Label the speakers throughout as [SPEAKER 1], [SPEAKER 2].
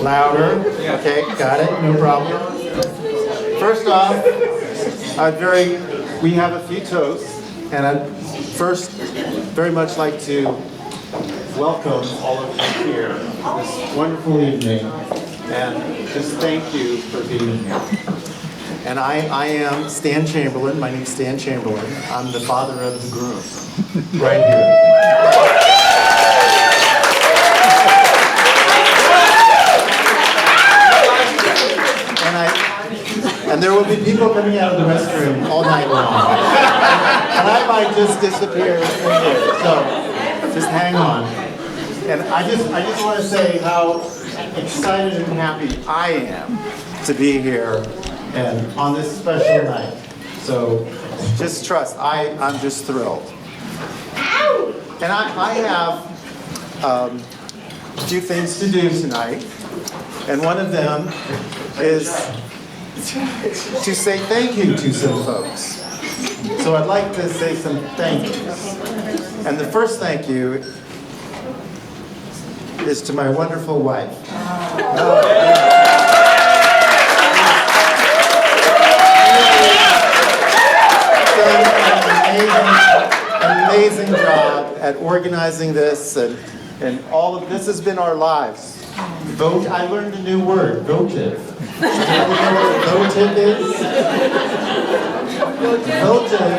[SPEAKER 1] Louder. Okay, got it. No problem. First off, we have a few toasts, and I'd first very much like to welcome all of you here this wonderful evening, and just thank you for being here. And I am Stan Chamberlain. My name's Stan Chamberlain. I'm the father of the groom, right here. And there will be people coming out of the restroom all night long. And I might just disappear in here. So just hang on. And I just want to say how excited and happy I am to be here and on this special night. So just trust, I'm just thrilled. And I have a few things to do tonight. And one of them is to say thank you to some folks. So I'd like to say some thank yous. And the first thank you is to my wonderful wife. An amazing job at organizing this, and all of this has been our lives. I learned a new word, votive. Do you know what votive is? Votive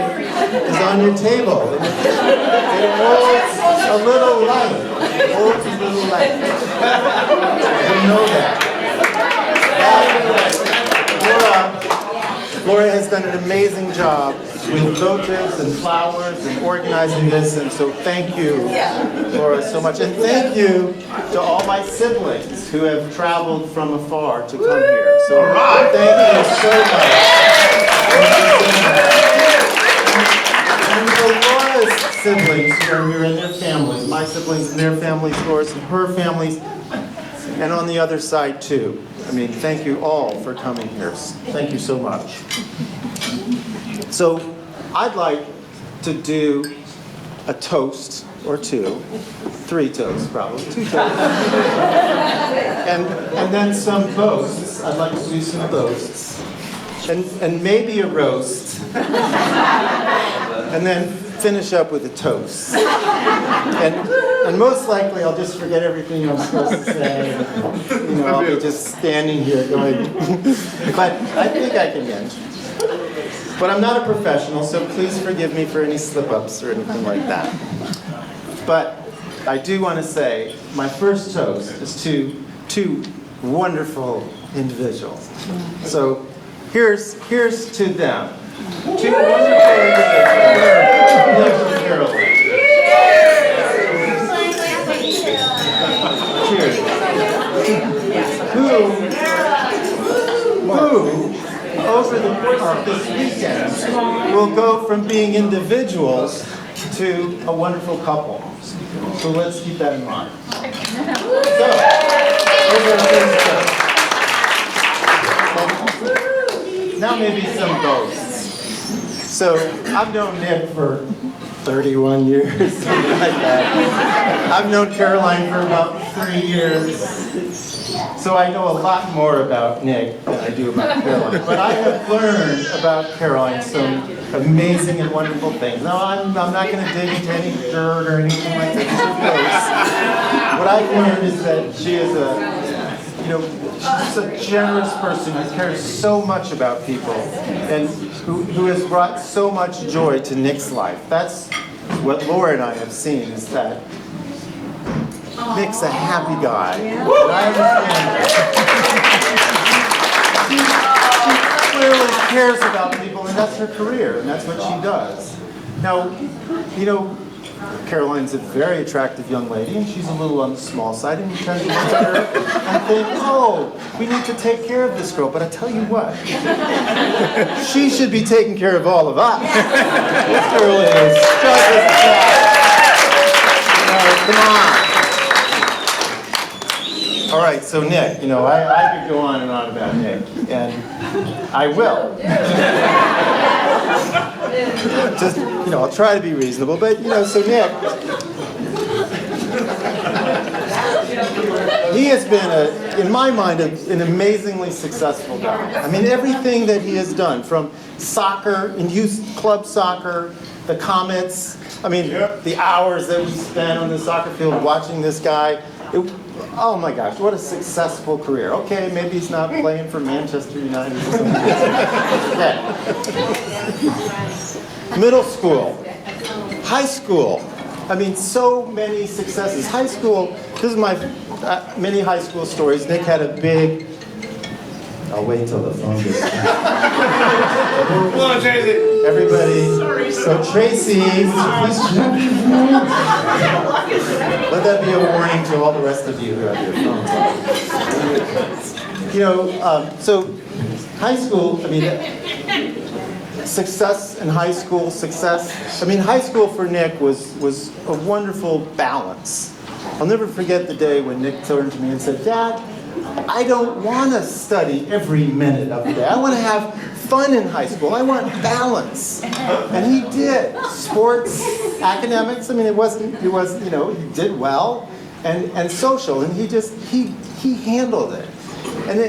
[SPEAKER 1] is on your table. It holds a little light. It holds a little light. You know that. Laura has done an amazing job with votives and flowers and organizing this, and so thank you, Laura, so much. And thank you to all my siblings who have traveled from afar to come here. So thank you so much. And to Laura's siblings who are here and their families, my siblings and their families, Laura's and her families, and on the other side too. I mean, thank you all for coming here. Thank you so much. So I'd like to do a toast or two, 3 toasts probably, 2 toasts, and then some boasts. I'd like to do some boasts, and maybe a roast, and then finish up with a toast. And most likely I'll just forget everything I'm supposed to say. I'll be just standing here going, but I think I can manage. But I'm not a professional, so please forgive me for any slip-ups or anything like that. But I do want to say my first toast is to 2 wonderful individuals. So here's to them. 2 wonderful individuals. Caroline. Cheers. Who over the course of this weekend will go from being individuals to a wonderful couple. So let's keep that in mind. So, now maybe some boasts. So I've known Nick for 31 years, something like that. I've known Caroline for about 3 years. So I know a lot more about Nick than I do about Caroline. But I have learned about Caroline some amazing and wonderful things. Now, I'm not going to dig into any dirt or anything like that. What I've learned is that she is she's a generous person who cares so much about people and who has brought so much joy to Nick's life. That's what Laura and I have seen, is that Nick's a happy guy. And I understand that. She clearly cares about people, and that's her career, and that's what she does. Now, Caroline's a very attractive young lady, and she's a little on the small side, and you tend to look at her and think, oh, we need to take care of this girl. But I tell you what, she should be taking care of all of us. This girl is just as attractive. Come on. All right, so Nick, I could go on and on about Nick, and I will. Just, I'll try to be reasonable, but, so Nick, he has been, in my mind, an amazingly successful guy. I mean, everything that he has done, from soccer, in youth club soccer, the Comets, I mean, the hours that we spent on the soccer field watching this guy. Oh my gosh, what a successful career. Okay, maybe he's not playing for Manchester United or something. Okay. Middle school, high school. I mean, so many successes. High school, this is my many high school stories. Nick had a big, I'll wait till the phone gets
[SPEAKER 2] Come on, Tracy.
[SPEAKER 1] Everybody, so Tracy, please let that be a warning to all the rest of you who have your phones. You know, so high school, I mean, success in high school, success. I mean, high school for Nick was a wonderful balance. I'll never forget the day when Nick turned to me and said, "Dad, I don't want to study every minute of the day. I want to have fun in high school. I want balance." And he did. Sports, academics, I mean, it wasn't, you know, he did well, and social, and he handled it. And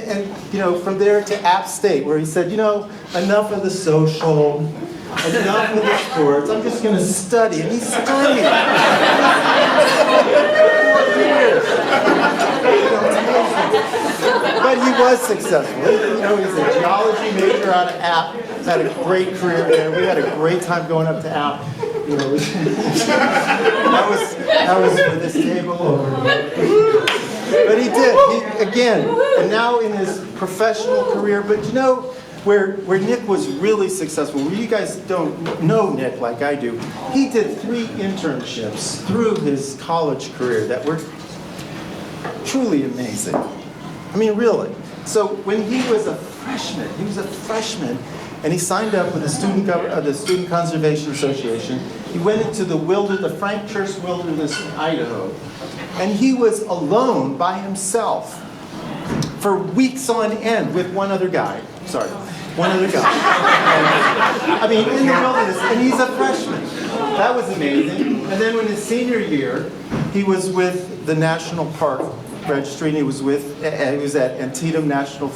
[SPEAKER 1] you know, from there to App State, where he said, you know, enough of the social, enough of the sports, I'm just going to study. And he studied. But he was successful. You know, he's a geology major out of App, had a great career there. We had a great time going up to App. You know, that was for this table over here. But he did, again, and now in his professional career, but you know, where Nick was really successful, where you guys don't know Nick like I do, he did 3 internships through his college career that were truly amazing. I mean, really. So when he was a freshman, and he signed up with the Student Conservation Association. He went into the Frank Church Wilderness in Idaho, and he was alone by himself for weeks on end with one other guy. And, I mean, in the wilderness, and he's a freshman. That was amazing. And then when his senior year, he was with the National Park Registry, and he was at Antietam National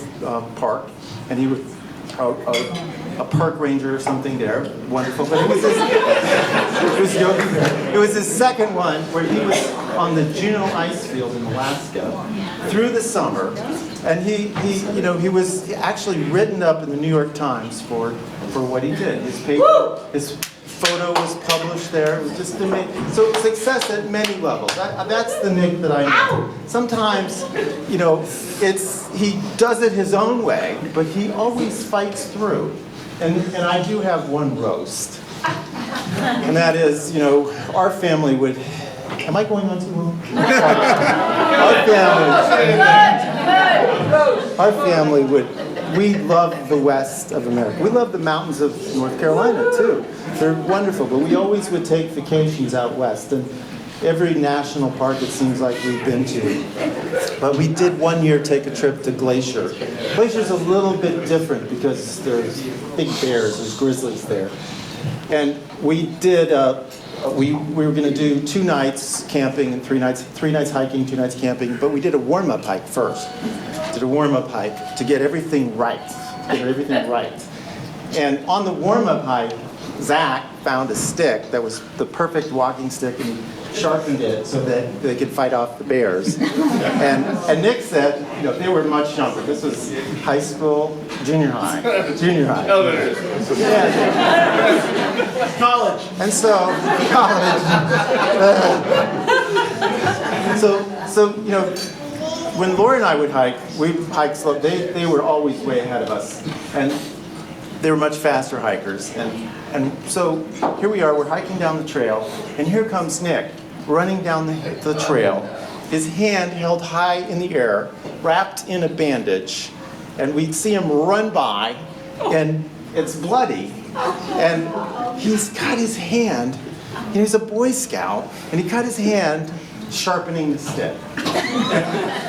[SPEAKER 1] Park, and he was a park ranger or something there. Wonderful. But it was his second one where he was on the Juneau ice field in Alaska through the summer, and he was actually written up in the New York Times for what he did. His paper, his photo was published there. It was just amazing. So success at many levels. That's the Nick that I know. Sometimes, you know, he does it his own way, but he always fights through. And I do have one roast. And that is, you know, our family would... Am I going on too long? Our family would... We love the west of America. We love the mountains of North Carolina, too. They're wonderful, but we always would take vacations out west. And every national park, it seems like we've been to. But we did one year take a trip to Glacier. Glacier's a little bit different because there's big bears, there's grizzlies there. And we did, we were going to do 2 nights camping and 3 nights hiking, 2 nights camping, but we did a warm-up hike first. Did a warm-up hike to get everything right. And on the warm-up hike, Zach found a stick that was the perfect walking stick, and he sharpened it so that they could fight off the bears. And Nick said, you know, they were much younger. This was high school, junior high. Yeah. College. And so, college. So you know, when Laura and I would hike, we'd hike slow. They were always way ahead of us. And they were much faster hikers. And so here we are, we're hiking down the trail, and here comes Nick running down the trail, his hand held high in the air, wrapped in a bandage, and we'd see him run by, and it's bloody, and he's cut his hand, and he's a Boy Scout, and he cut his hand sharpening the stick.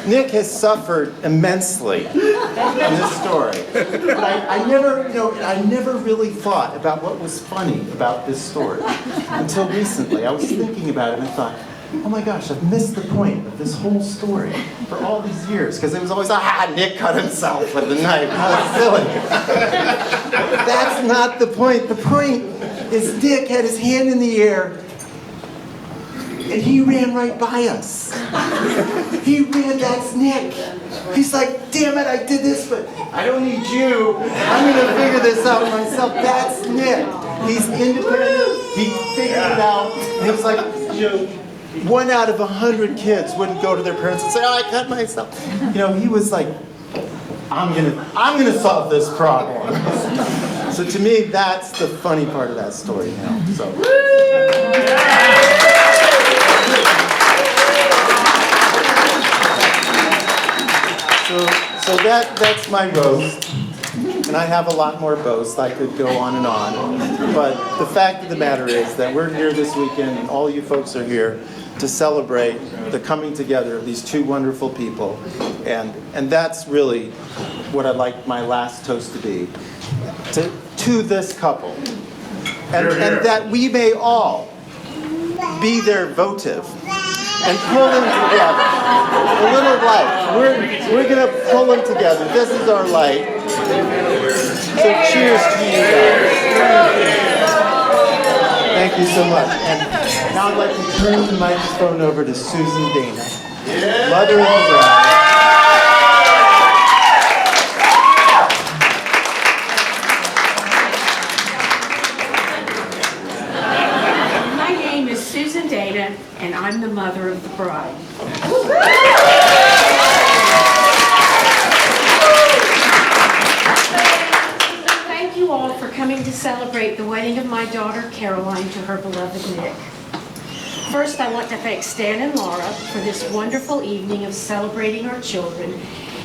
[SPEAKER 1] Nick has suffered immensely in this story. But I never really thought about what was funny about this story until recently. I was thinking about it and I thought, oh my gosh, I've missed the point of this whole story for all these years. Because it was always, Nick cut himself with the knife. How silly. That's not the point. The point is Dick had his hand in the air and he ran right by us. That's Nick. He's like, damn it, I did this, but I don't need you. I'm going to figure this out myself. That's Nick. He's independent. He figured it out. And he was like, 1 out of 100 kids wouldn't go to their parents and say, oh, I cut myself. He was like, I'm gonna solve this problem. So to me, that's the funny part of that story now. So that's my roast. And I have a lot more boasts. I could go on and on. But the fact of the matter is that we're here this weekend, and all you folks are here to celebrate the coming together of these two wonderful people. And that's really what I'd like my last toast to be. To this couple. And that we may all be their votive and pull them together. A little light. We're going to pull them together. This is our light. So cheers to you guys. Thank you so much. And now I'd like to turn the microphone over to Susan Dana, mother of the bride.
[SPEAKER 3] My name is Susan Dana, and I'm the mother of the bride. Thank you all for coming to celebrate the wedding of my daughter Caroline to her beloved Nick. First, I want to thank Stan and Laura for this wonderful evening of celebrating our children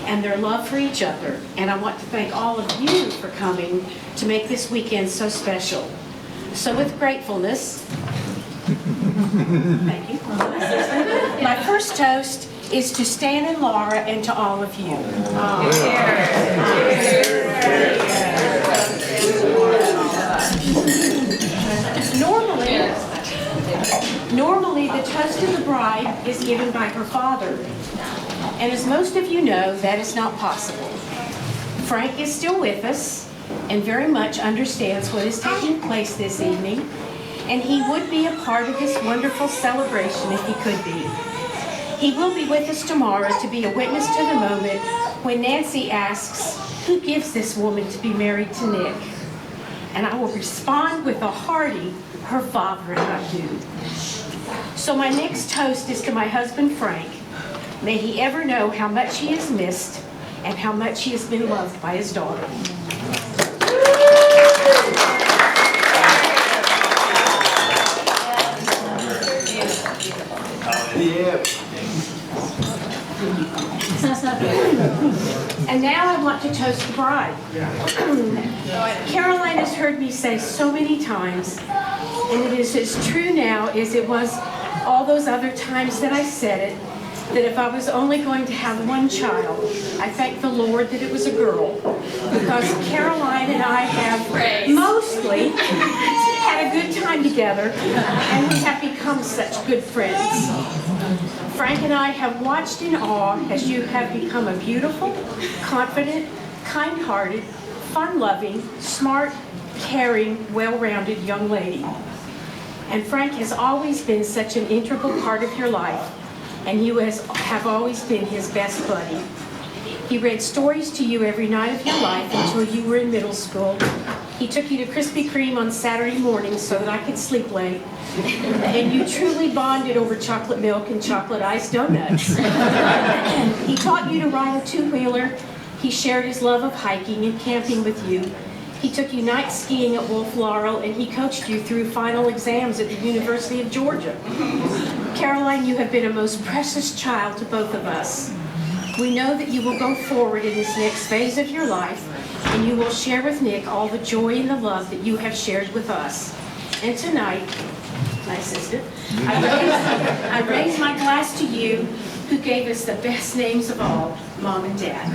[SPEAKER 3] and their love for each other. And I want to thank all of you for coming to make this weekend so special. So with gratefulness, thank you. My first toast is to Stan and Laura and to all of you. Normally, the toast of the bride is given by her father. And as most of you know, that is not possible. Frank is still with us and very much understands what is taking place this evening, and he would be a part of this wonderful celebration if he could be. He will be with us tomorrow to be a witness to the moment when Nancy asks, who gives this woman to be married to Nick? And I will respond with a hearty, her father and I do. So my next toast is to my husband, Frank. May he ever know how much he is missed and how much he has been loved by his daughter. And now I want to toast the bride. Caroline has heard me say so many times, and it is as true now as it was all those other times that I said it, that if I was only going to have one child, I thank the Lord that it was a girl, because Caroline and I have mostly had a good time together, and we have become such good friends. Frank and I have watched in awe as you have become a beautiful, confident, kind-hearted, fun-loving, smart, caring, well-rounded young lady. And Frank has always been such an integral part of your life, and you have always been his best buddy. He read stories to you every night of your life until you were in middle school. He took you to Krispy Kreme on Saturday mornings so that I could sleep late. And you truly bonded over chocolate milk and chocolate iced donuts. He taught you to ride a two-wheeler. He shared his love of hiking and camping with you. He took you night skiing at Wolf Laurel, and he coached you through final exams at the University of Georgia. Caroline, you have been a most precious child to both of us. We know that you will go forward in this next phase of your life, and you will share with Nick all the joy and the love that you have shared with us. And tonight, my sister, I raise my glass to you, who gave us the best names of all, Mom and Dad.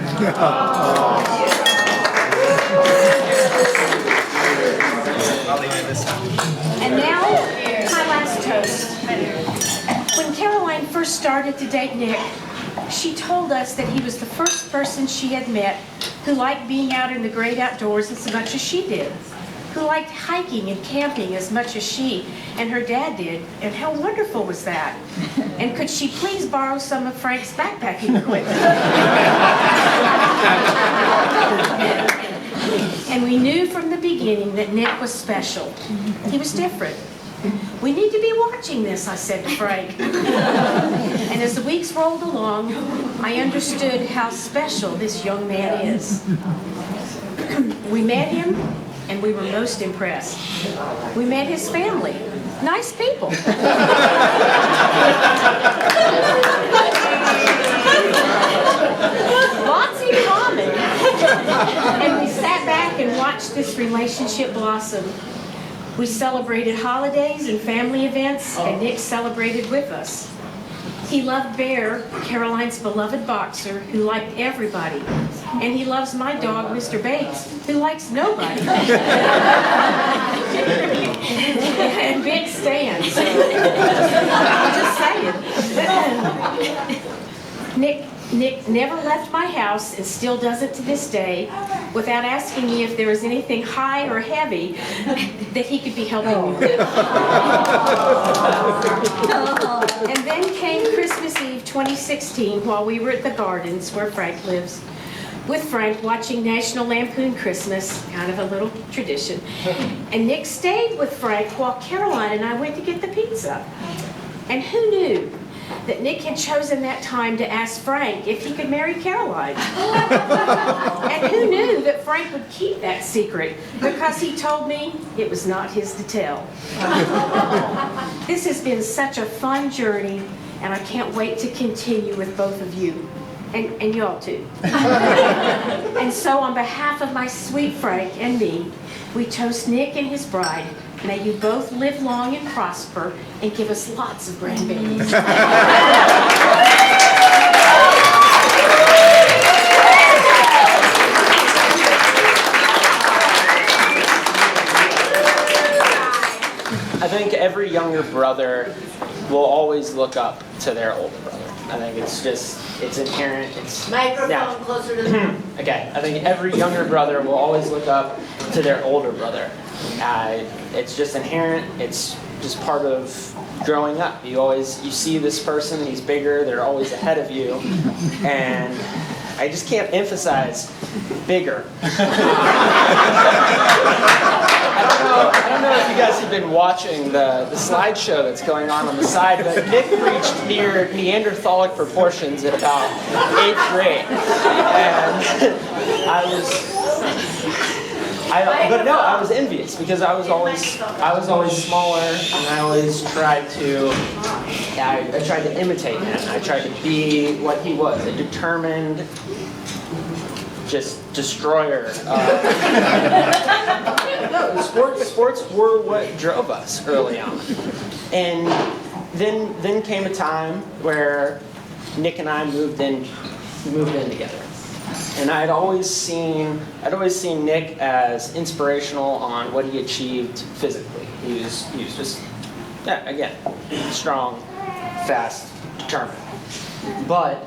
[SPEAKER 3] And now, my last toast. When Caroline first started to date Nick, she told us that he was the first person she had met who liked being out in the great outdoors as much as she did, who liked hiking and camping as much as she and her dad did, and how wonderful was that? And could she please borrow some of Frank's backpacking equipment? And we knew from the beginning that Nick was special. He was different. We need to be watching this, I said to Frank. And as the weeks rolled along, I understood how special this young man is. We met him, and we were most impressed. We met his family. Nice people. Lots in common. And we sat back and watched this relationship blossom. We celebrated holidays and family events, and Nick celebrated with us. He loved Bear, Caroline's beloved boxer, who liked everybody. And he loves my dog, Mr. Bates, who likes nobody. And Big Stan, so I'm just saying. Nick never left my house and still doesn't to this day without asking me if there was anything high or heavy that he could be helping me with. And then came Christmas Eve 2016 while we were at the Gardens where Frank lives, with Frank watching National Lampoon Christmas, kind of a little tradition. And Nick stayed with Frank while Caroline and I went to get the pizza. And who knew that Nick had chosen that time to ask Frank if he could marry Caroline? And who knew that Frank would keep that secret, because he told me it was not his to tell. This has been such a fun journey, and I can't wait to continue with both of you. And y'all too. And so on behalf of my sweet Frank and me, we toast Nick and his bride. May you both live long and prosper and give us lots of grandbabies.
[SPEAKER 4] I think every younger brother will always look up to their older brother. I think it's inherent.
[SPEAKER 5] Microphone closer to the mouth.
[SPEAKER 4] Okay, I think every younger brother will always look up to their older brother. It's just inherent. It's just part of growing up. You see this person, he's bigger, they're always ahead of you, and I just can't emphasize bigger. I don't know if you guys have been watching the slideshow that's going on the side, but Nick reached near Neanderthalic proportions at about 8th grade. And I was envious because I was always smaller, and I always tried to imitate him. I tried to be what he was, a determined, just destroyer. No, sports were what drove us early on, and then came a time where Nick and I moved in together, and I'd always seen Nick as inspirational on what he achieved physically. He was just strong, fast, determined, but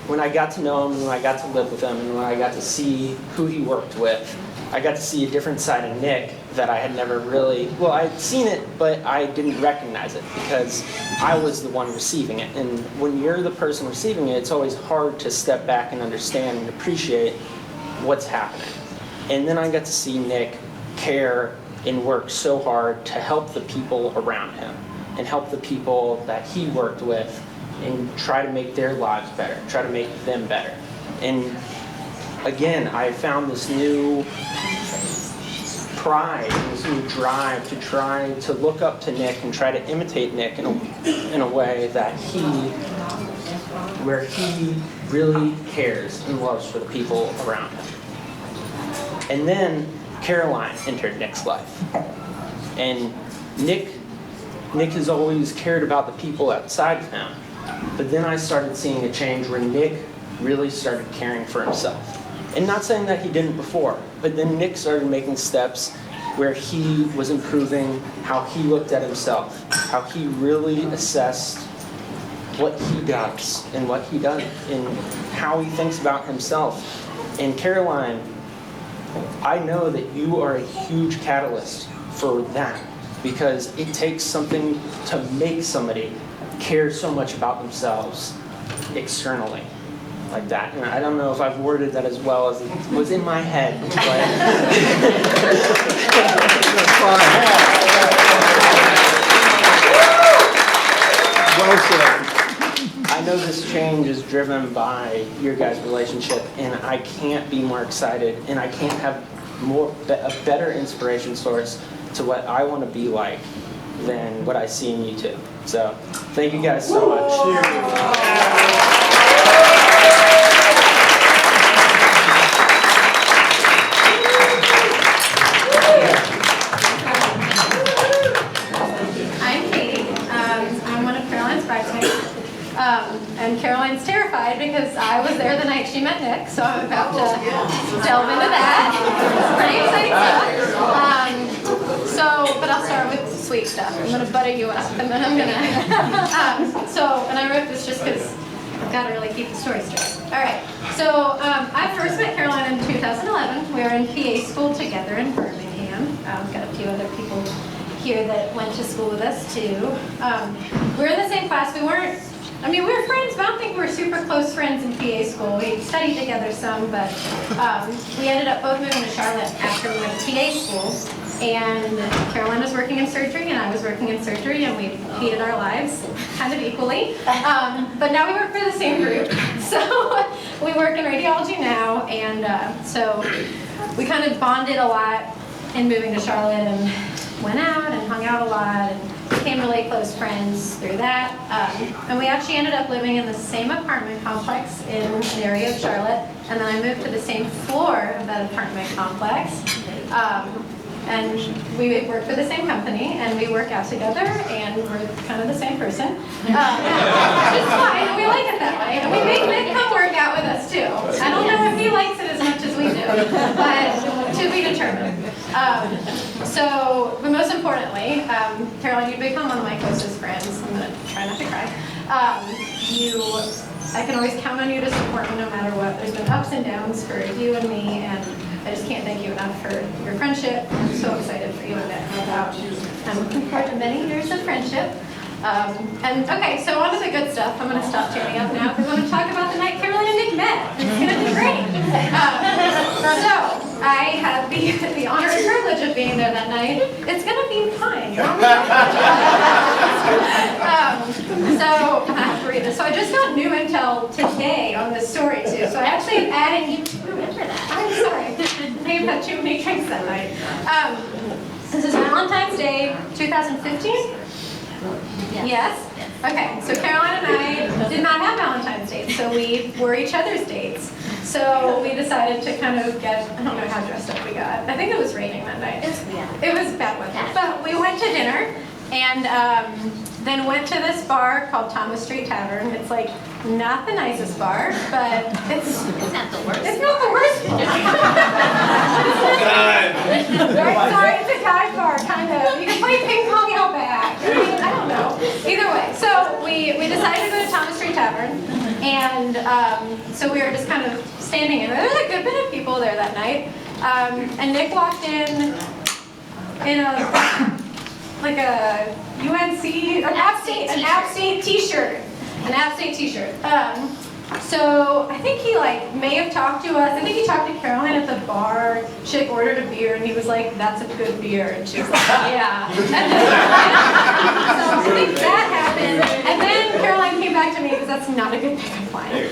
[SPEAKER 4] when I got to know him, when I got to live with him, and when I got to see who he worked with, I got to see a different side of Nick that I had never really, I'd seen it, but I didn't recognize it because I was the one receiving it. And when you're the person receiving it, it's always hard to step back and understand and appreciate what's happening. And then I got to see Nick care and work so hard to help the people around him and help the people that he worked with and try to make their lives better, try to make them better. And again, I found this new pride, this new drive to try to look up to Nick and try to imitate Nick in a way that where he really cares and loves for the people around him. And then Caroline entered Nick's life. And Nick has always cared about the people outside of him. But then I started seeing a change where Nick really started caring for himself. And not saying that he didn't before, but then Nick started making steps where he was improving how he looked at himself, how he really assessed what he does and what he does and how he thinks about himself. And Caroline, I know that you are a huge catalyst for that, because it takes something to make somebody care so much about themselves externally like that. And I don't know if I've worded that as well as it was in my head, but
[SPEAKER 1] Well said.
[SPEAKER 4] I know this change is driven by your guys' relationship, and I can't be more excited, and I can't have a better inspiration source to what I want to be like than what I see in you two. So, thank you guys so much.
[SPEAKER 6] I'm Katie. I'm one of Caroline's bridesmaids. And Caroline's terrified because I was there the night she met Nick, so I'm about to delve into that. It's pretty exciting stuff. But I'll start with sweet stuff. I'm going to butter you up, and then I'm going to... and I wrote this just because I've got to really keep the story straight. All right. So I first met Caroline in 2011. We were in PA school together in Birmingham. I've got a few other people here that went to school with us too. We were in the same class. We were friends, but I don't think we were super close friends in PA school. We studied together some, but we ended up both moving to Charlotte after we went to PA school. And Caroline was working in surgery, and I was working in surgery, and we hated our lives kind of equally. But now we work for the same group. So we work in radiology now, and so we kind of bonded a lot in moving to Charlotte, and went out and hung out a lot, and became really close friends through that. And we actually ended up living in the same apartment complex in an area of Charlotte, and then I moved to the same floor of that apartment complex. And we work for the same company, and we work out together, and we're kind of the same person. It's fine, we like it that way. And we make Nick come work out with us too. I don't know if he likes it as much as we do, but to be determined. But most importantly, Caroline, you become one of my closest friends. I'm going to try not to cry. I can always count on you to support me no matter what. There's been ups and downs for you and me, and I just can't thank you enough for your friendship. I'm so excited for you and Nick. I'm looking forward to many years of friendship. Okay, so on to the good stuff. I'm going to stop tearing up now because I'm going to talk about the night Caroline and Nick met. It's going to be great. So I had the honor and privilege of being there that night. It's going to be fine. So I have to read this. So I just got new intel today on this story too. So I actually am adding. Remember that? I'm sorry. Maybe had too many drinks that night. This is Valentine's Day, 2015. Yes? Okay, so Caroline and I did not have Valentine's dates, so we were each other's dates. So we decided to kind of get, I don't know how dressed up we got. I think it was raining that night. It was bad weather. But we went to dinner, and then went to this bar called Thomas Street Tavern. It's like not the nicest bar, but it's not the worst. It's not the worst. Right, sorry, it's a dive bar, kind of. You can play ping pong out back. I don't know. Either way, so we decided to go to Thomas Street Tavern, and so we were just kind of standing in there. There was a good bit of people there that night, and Nick walked in like a UNC, an App State t-shirt. So I think he may have talked to us. I think he talked to Caroline at the bar. She ordered a beer, and he was like, "That's a good beer," and she was like, "Yeah." So I think that happened, and then Caroline came back to me because that's not a good pickup line.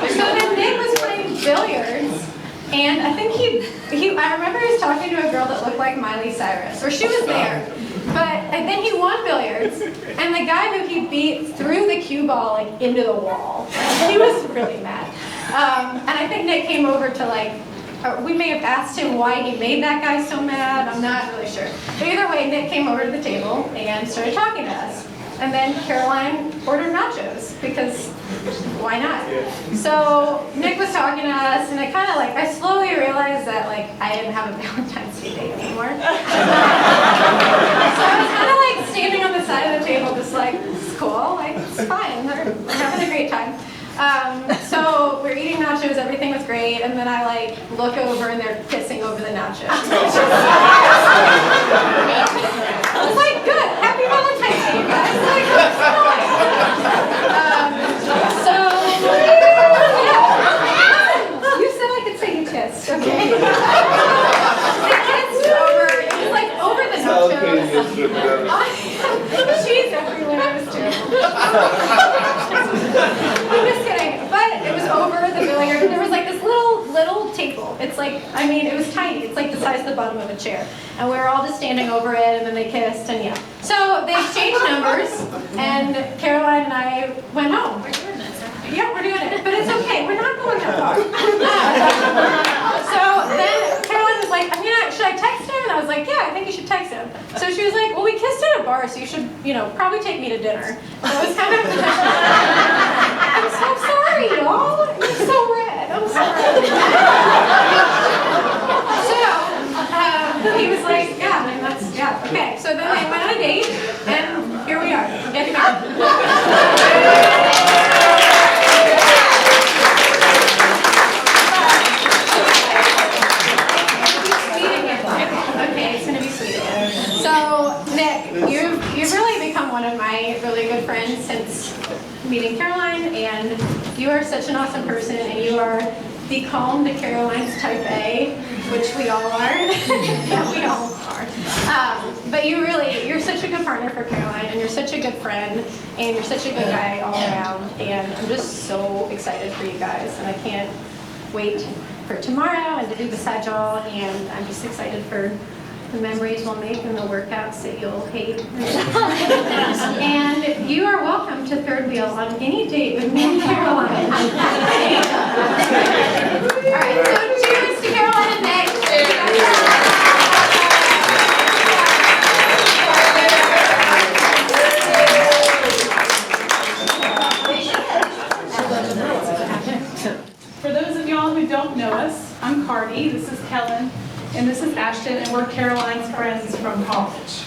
[SPEAKER 6] So then Nick was playing billiards. And I think I remember he was talking to a girl that looked like Miley Cyrus, or she was there. And then he won billiards, and the guy who he beat threw the cue ball into the wall. He was really mad. And I think Nick came over to we may have asked him why he made that guy so mad. I'm not really sure. But either way, Nick came over to the table and started talking to us. And then Caroline ordered nachos, because why not? So Nick was talking to us, and I kind of I slowly realized that I didn't have a Valentine's Day date anymore. So I was kind of standing on the side of the table, just So we're eating nachos, everything was great, and then I like look over and they're kissing over the nachos. I was like, good, happy Valentine's Day, guys. Like, so, yeah. You said I could say you kissed, okay? They kissed over, it was like over the nachos. Cheese everywhere, it was terrible. I'm just kidding, but it was over the billiard. There was like this little table. It's like, I mean, it was tiny. It's like the size of the bottom of a chair. And we were all just standing over it, and then they kissed, and yeah. So they exchanged numbers, and Caroline and I went home. Yeah, we're doing it, but it's okay. We're not going that far. So then Caroline was like, should I text him? And I was like, yeah, I think you should text him. So she was like, well, we kissed at a bar, so you should, probably take me to dinner. So it was kind of, I'm so sorry, y'all. You're so red. I'm sorry. So he was like, yeah, and that's, yeah, okay. So then they went on a date, and here we are. Get Okay, it's gonna be sweet again. So, Nick, you've really become one of my really good friends since meeting Caroline, and you are such an awesome person, and you are the calm to Caroline's type A, which we all are. We all are. But you're such a good partner for Caroline, and you're such a good friend, and you're such a good guy all around, and I'm just so excited for you guys, and I can't wait for tomorrow and to do beside y'all, and I'm just excited for the memories we'll make and the workouts that you'll hate. And you are welcome to Third Wheel on any date with me and Caroline. All right, so cheers to Caroline and Nick.
[SPEAKER 7] For those of y'all who don't know us, I'm Cardi, this is Kellen, and this is Ashton, and we're Caroline's friends from college.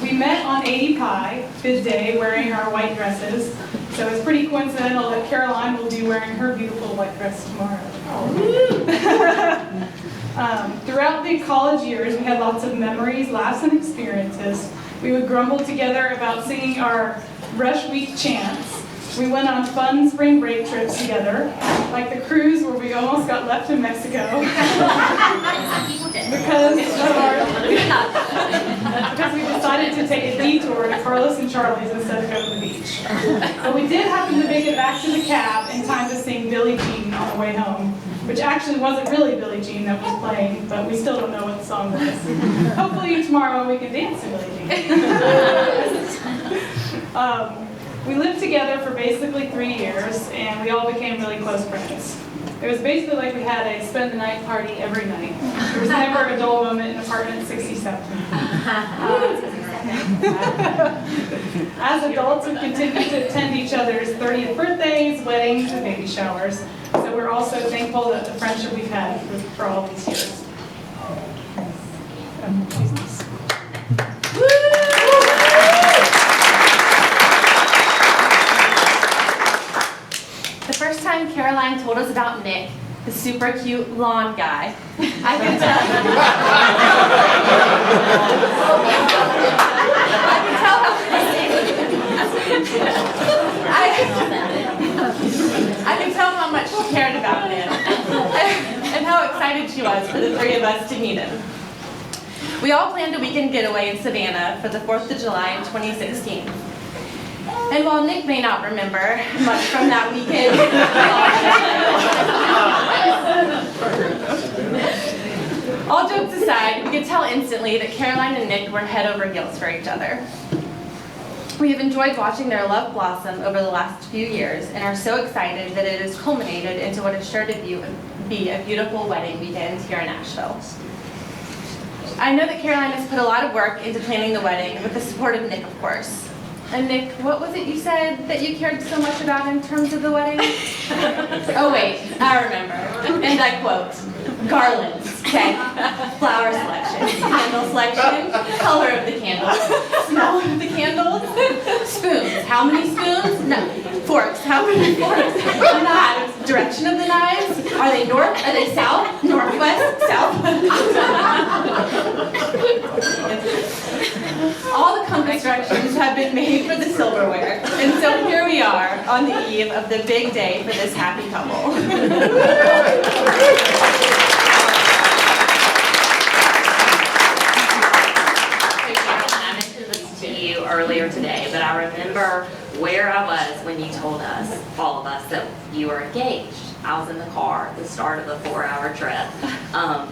[SPEAKER 7] We met on 80 Pi, Fifth Day, wearing our white dresses, so it's pretty coincidental that Caroline will be wearing her beautiful white dress tomorrow. Throughout the college years, we had lots of memories, laughs, and experiences. We would grumble together about singing our Rush Week chants. We went on fun spring break trips together, like the cruise where we almost got left in Mexico because we decided to take a detour to Carlos and Charlie's instead of go to the beach. But we did happen to make it back to the cab in time to sing Billie Jean on the way home, which actually wasn't really Billie Jean that was playing, but we still don't know what the song was. Hopefully tomorrow we can dance to Billie Jean. We lived together for basically 3 years, and we all became really close friends. It was basically like we had a spend the night party every night. There was never a dull moment in apartment 67. As adults, we continued to attend each other's 30th birthdays, weddings, and baby showers. So we're also thankful that the friendship we've had for all these years.
[SPEAKER 8] The first time Caroline told us about Nick, the super cute blonde guy, I could tell how much she cared about him and how excited she was for the three of us to meet him. We all planned a weekend getaway in Savannah for the 4th of July in 2016. And while Nick may not remember much from that weekend, all jokes aside, we could tell instantly that Caroline and Nick were head over heels for each other. We have enjoyed watching their love blossom over the last few years and are so excited that it has culminated into what is sure to be a beautiful wedding weekend here in Asheville. I know that Caroline has put a lot of work into planning the wedding with the support of Nick, of course. And Nick, what was it you said that you cared so much about in terms of the wedding? Oh wait, I remember. And I quote, garlands, okay, flower selection, candle selection, color of the candles, smell of the candles, spoons, how many spoons? No, forks, how many forks? instructions have been made for the silverware. And so here we are on the eve of the big day for this happy couple.
[SPEAKER 9] I mentioned this to you earlier today, but I remember where I was when you told us, all of us, that you were engaged. I was in the car at the start of a 4-hour trip.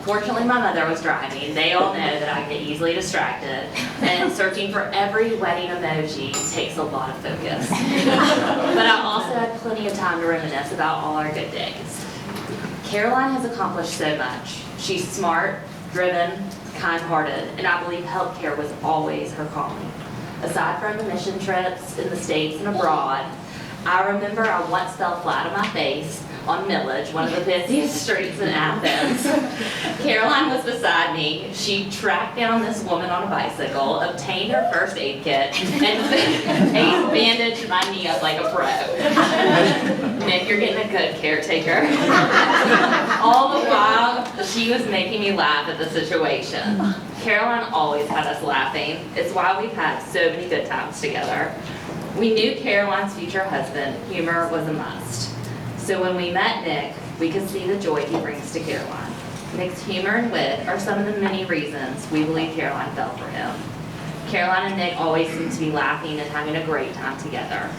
[SPEAKER 9] Fortunately, my mother was driving. They all know that I get easily distracted, and searching for every wedding emoji takes a lot of focus. But I also had plenty of time to reminisce about all our good days. Caroline has accomplished so much. She's smart, driven, kind-hearted, and I believe healthcare was always her calling. Aside from the mission trips in the States and abroad, I remember I once fell flat on my face on Millage, one of the busiest streets in Athens. Caroline was beside me. She tracked down this woman on a bicycle, obtained her first aid kit, and bandaged my knee up like a pro. Nick, you're getting a good caretaker. All the while, she was making me laugh at the situation. Caroline always had us laughing. It's why we've had so many good times together. We knew Caroline's future husband, humor was a must. So when we met Nick, we could see the joy he brings to Caroline. Nick's humor and wit are some of the many reasons we believe Caroline fell for him. Caroline and Nick always seem to be laughing and having a great time together.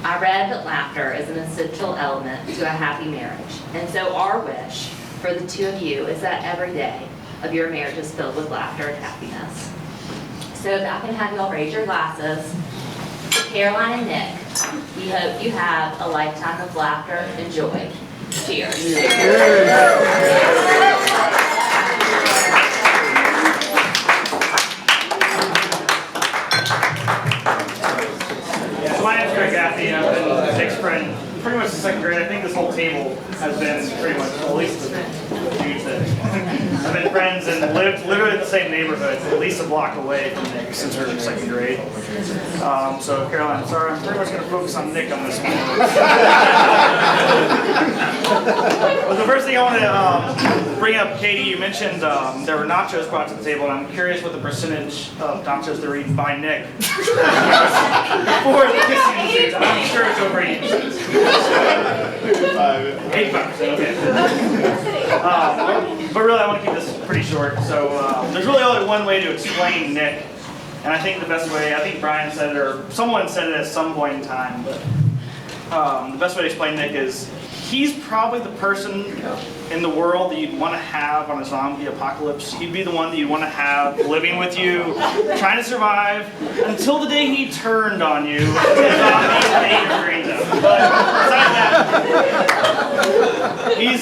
[SPEAKER 9] I read that laughter is an essential element to a happy marriage, and so our wish for the two of you is that every day of your marriage is filled with laughter and happiness. So if I can have y'all raise your glasses, to Caroline and Nick, we hope you have a lifetime of laughter and joy. Cheers.
[SPEAKER 2] So my name's Greg Gaffney, and I've been Nick's friend pretty much since 2nd grade. I think this whole table has been pretty much, well, at least a huge thing. I've been friends and lived literally in the same neighborhood, at least a block away from Nick since we were in 2nd grade. So Caroline, I'm sorry, I'm pretty much going to focus on Nick on this one. But the first thing I want to bring up, Katie, you mentioned there were nachos brought to the table, and I'm curious what the percentage of nachos that were eaten by Nick before the kissing stage. I'm sure it's over 80%. 85%, okay. But really, I want to keep this pretty short. So there's really only one way to explain Nick, and I think the best way, I think Brian said it, or someone said it at some point in time, but the best way to explain Nick is he's probably the person in the world that you'd want to have on a zombie apocalypse. He'd be the one that you'd want to have living with you, trying to survive, until the day he turned on you, and ate your brains out. But besides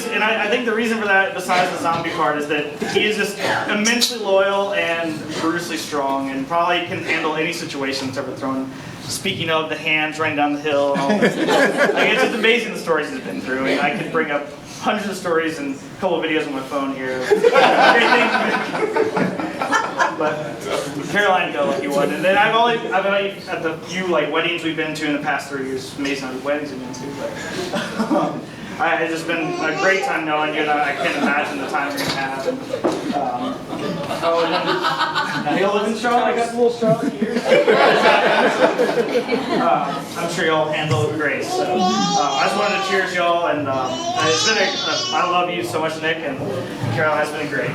[SPEAKER 2] that, and I think the reason for that, besides the zombie part, is that he is just immensely loyal and brutally strong, and probably can handle any situation that's ever thrown. Speaking of the hands running down the hill and all this. Like, it's just amazing the stories he's been through, and I could bring up hundreds of stories and a couple of videos on my phone here. Great things. But Caroline got a lucky one, and then I've only at the few weddings we've been to in the past 3 years. It's amazing how many weddings we've been to, but it's just been a great time knowing you, and I can't imagine the time we're gonna have. And then y'all live in Charlotte. I got a little Charlotte here. I'm sure y'all handle it with grace. So I just wanted to cheers y'all, and it's been I love you so much, Nick, and Carol has been great.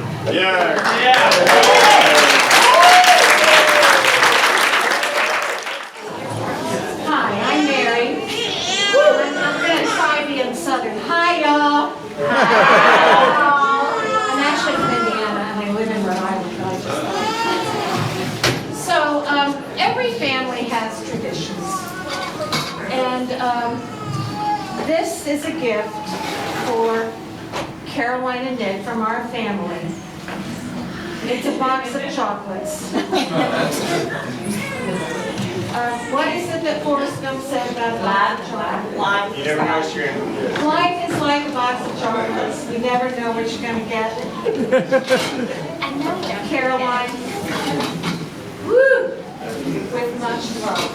[SPEAKER 5] Hi, I'm Mary. I'm going to try being Southern. Hi, y'all. I'm actually from Indiana, and I live in Rhode Island. But I just so every family has traditions, and this is a gift for Caroline and Nick from our family. It's a box of chocolates. What is it that Forrest Gump said about a box of chocolates? Life.
[SPEAKER 2] You never know what you're going to do.
[SPEAKER 5] Life is like a box of chocolates. You never know what you're going to get. Caroline, woo, with much love.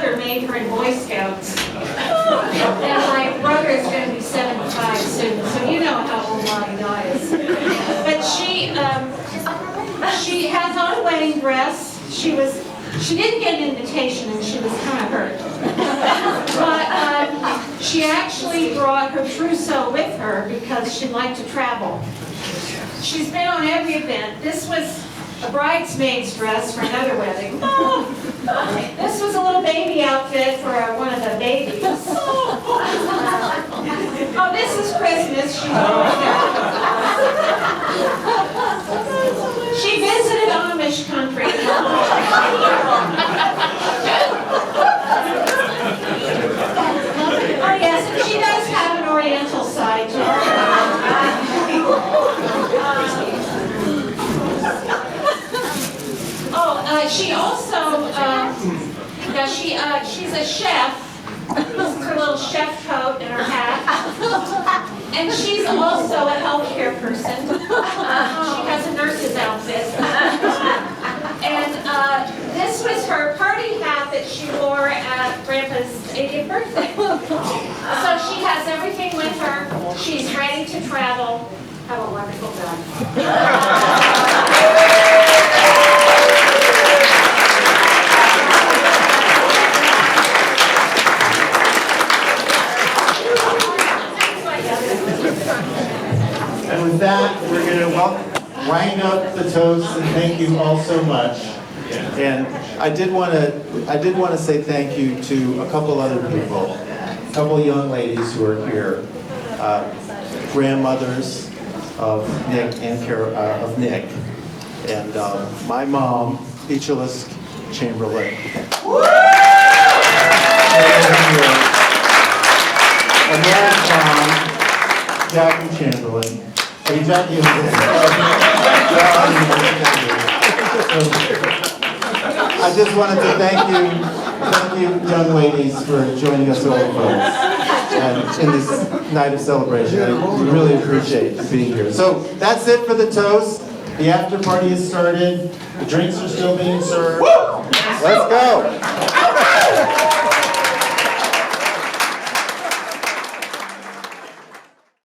[SPEAKER 5] mother made her in Boy Scouts. And my brother is going to be 75 soon, so you know how old Lottie is. But she has on a wedding dress. She didn't get an invitation, and she was kind of hurt. But she actually brought her trousseau with her because she'd like to travel. She's been on every event. This was a bridesmaid's dress for another wedding. This was a little baby outfit for one of the babies. Oh, this is Christmas. She's always there. She visited Amish country. Oh yes, and she does have an Oriental side to her. She also, she's a chef. This is her little chef coat and her hat. And she's also a healthcare person. She has a nurse's outfit. And this was her party hat that she wore at Grandpa's 80th birthday. So she has everything with her. She's ready to travel. Have a wonderful day.
[SPEAKER 1] And with that, we're going to wind up the toast and thank you all so much. And I did want to say thank you to a couple other people, a couple young ladies who are here, grandmothers of Nick and my mom, Beatrice Chamberlain. And my mom, Jackie Chamberlain. Hey, Jackie. I just wanted to thank you young ladies for joining us all folks and in this night of celebration. We really appreciate being here. So that's it for the toast. The after party has started. The drinks are still being served. Let's go.